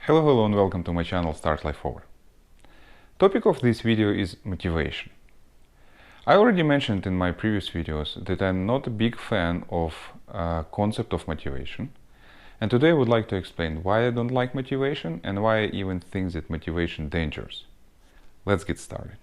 Hello and welcome to my channel StartLIfeOver. Topic of this video is motivation. I already mentioned in my previous videos that I'm not a big fan of concept of motivation, and today I would like to explain why I don't like motivation and why I even think that motivation is dangerous. Let's get started.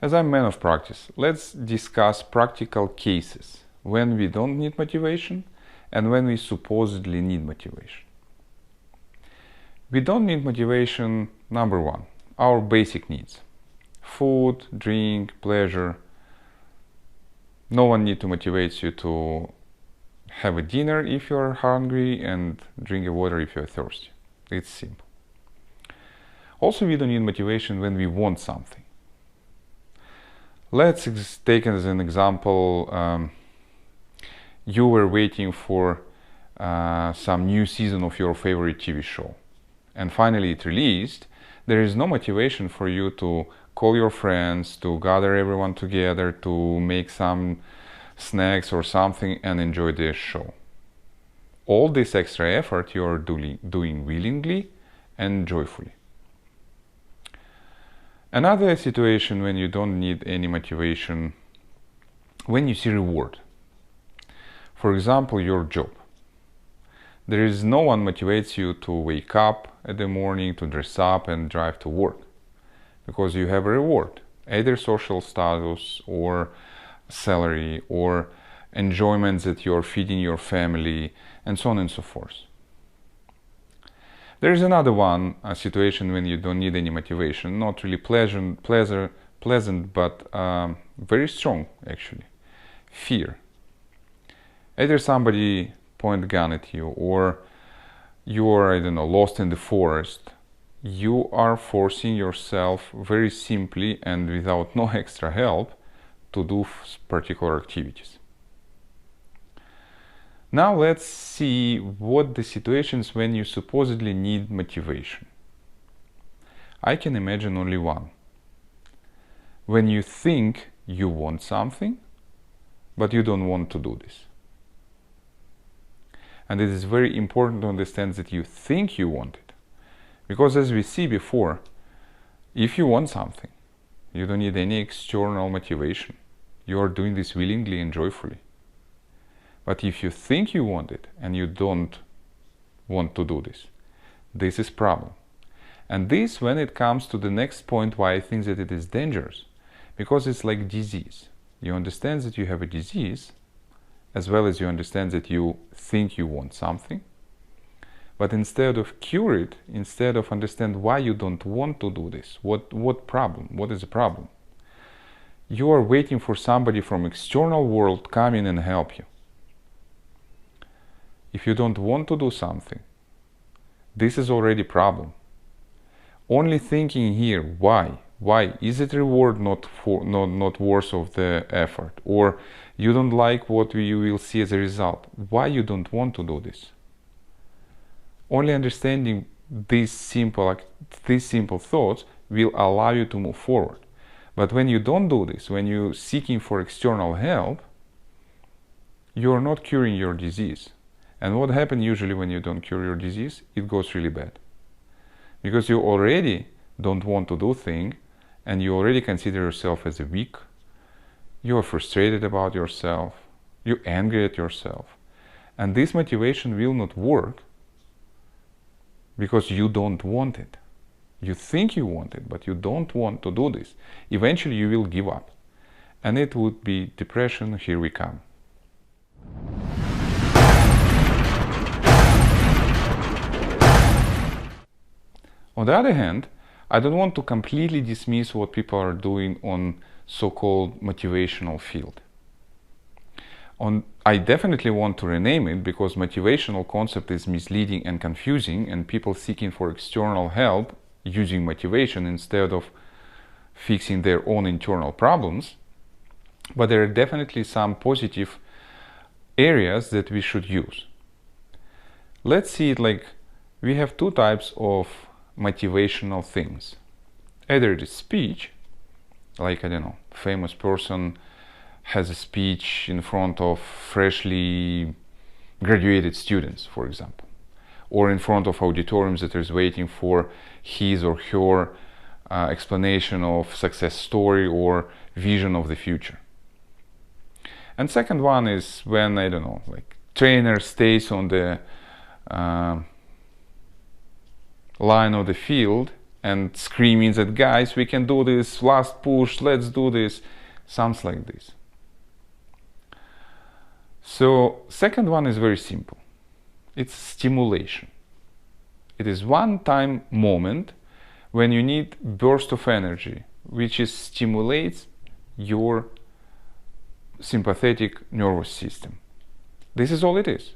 As I'm a man of practice, let's discuss practical cases when we don't need motivation and when we supposedly need motivation. We don't need motivation, number one, our basic needs. Food, drink, pleasure. No one needs to motivate you to have a dinner if you're hungry and drink a water if you're thirsty. It's simple. Also, we don't need motivation when we want something. Let's take as an example, you were waiting for some new season of your favorite TV show, and finally it released. There is no motivation for you to call your friends, to gather everyone together, to make some snacks or something and enjoy the show. All this extra effort you are doing willingly and joyfully. Another situation when you don't need any motivation, when you see reward. For example, your job. There is no one motivates you to wake up in the morning, to dress up and drive to work, because you have a reward, either social status or salary or enjoyment that you're feeding your family and so on and so forth. There is another one, a situation when you don't need any motivation, not really pleasant, but very strong actually. Fear. Either somebody point a gun at you, or you are, lost in the forest. You are forcing yourself very simply and without no extra help to do particular activities. Now let's see what the situations when you supposedly need motivation. I can imagine only one. When you think you want something, but you don't want to do this. And it is very important to understand that you think you want it. Because as we see before, if you want something, you don't need any external motivation. You are doing this willingly and joyfully. But if you think you want it and you don't want to do this, this is problem. And this, when it comes to the next point, why I think that it is dangerous, because it's like disease. You understand that you have a disease, as well as you understand that you think you want something, but instead of cure it, instead of understand why you don't want to do this, what problem, what is the problem, you are waiting for somebody from external world come in and help you. If you don't want to do something, this is already a problem. Only thinking here, why is it reward not worth of the effort, or you don't like what you will see as a result? Why you don't want to do this? Only understanding these simple thoughts will allow you to move forward. But when you don't do this, when you're seeking for external help, you are not curing your disease. And what happens usually when you don't cure your disease? It goes really bad. Because you already don't want to do things, and you already consider yourself as a weak, you are frustrated about yourself, you're angry at yourself. And this motivation will not work because you don't want it. You think you want it, but you don't want to do this. Eventually you will give up. And it would be depression, here we come. On the other hand, I don't want to completely dismiss what people are doing on so-called motivational field. I definitely want to rename it because motivational concept is misleading and confusing, and people seeking for external help using motivation instead of fixing their own internal problems. But there are definitely some positive areas that we should use. Let's see it like we have two types of motivational things. Either it is speech, like, I don't know, famous person has a speech in front of freshly graduated students, for example, or in front of auditoriums that is waiting for his or her explanation of success story or vision of the future. And second one is when, I don't know, like trainer stays on the line of the field and screaming at guys, we can do this, last push, let's do this, sounds like this. So second one is very simple. It's stimulation. It is one-time moment when you need burst of energy, which stimulates your sympathetic nervous system. This is all it is.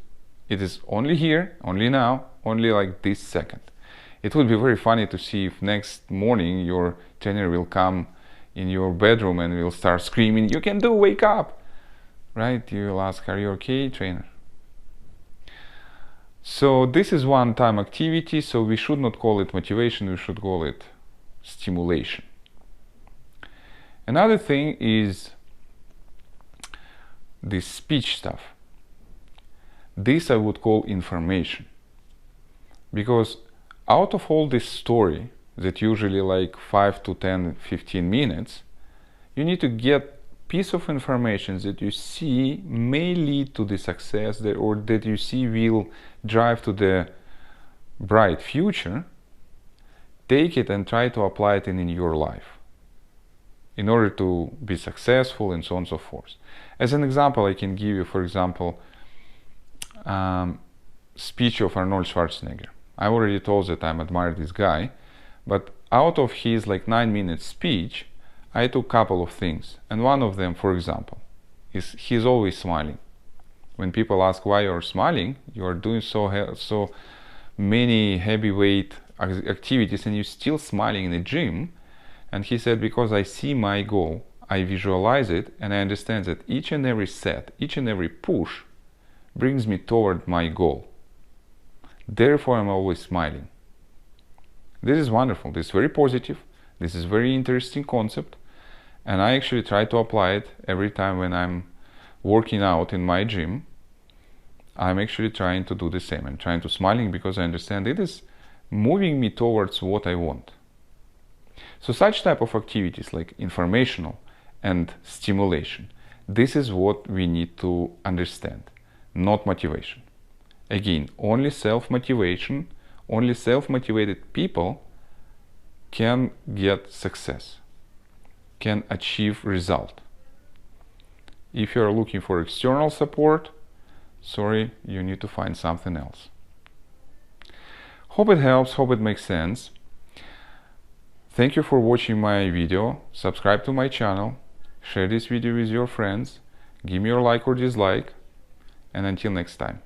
It is only here, only now, only like this second. It would be very funny to see if next morning your trainer will come in your bedroom and will start screaming, you can do, wake up! Right? You will ask, are you okay, trainer? So this is one-time activity, so we should not call it motivation, we should call it stimulation. Another thing is this speech stuff. This I would call information. Because out of all this story, that usually like 5 to 10, 15 minutes, you need to get piece of information that you see may lead to the success or that you see will drive to the bright future. Take it and try to apply it in your life in order to be successful and so on and so forth. As an example, I can give you, for example, speech of Arnold Schwarzenegger. I already told that I admire this guy, but out of his like 9-minute speech, I took a couple of things, and one of them, for example, is he's always smiling. When people ask why you're smiling, you are doing so many heavyweight activities and you're still smiling in the gym. And he said, because I see my goal, I visualize it, and I understand that each and every set, each and every push brings me toward my goal. Therefore, I'm always smiling. This is wonderful. This is very positive. This is very interesting concept, and I actually try to apply it every time when I'm working out in my gym. I'm actually trying to do the same. I'm trying to smiling because I understand it is moving me towards what I want. So such type of activities like informational and stimulation, this is what we need to understand, not motivation. Again, only self-motivation, only self-motivated people can get success, can achieve result. If you are looking for external support, sorry, you need to find something else. Hope it helps, hope it makes sense. Thank you for watching my video. Subscribe to my channel, share this video with your friends, give me your like or dislike, and until next time.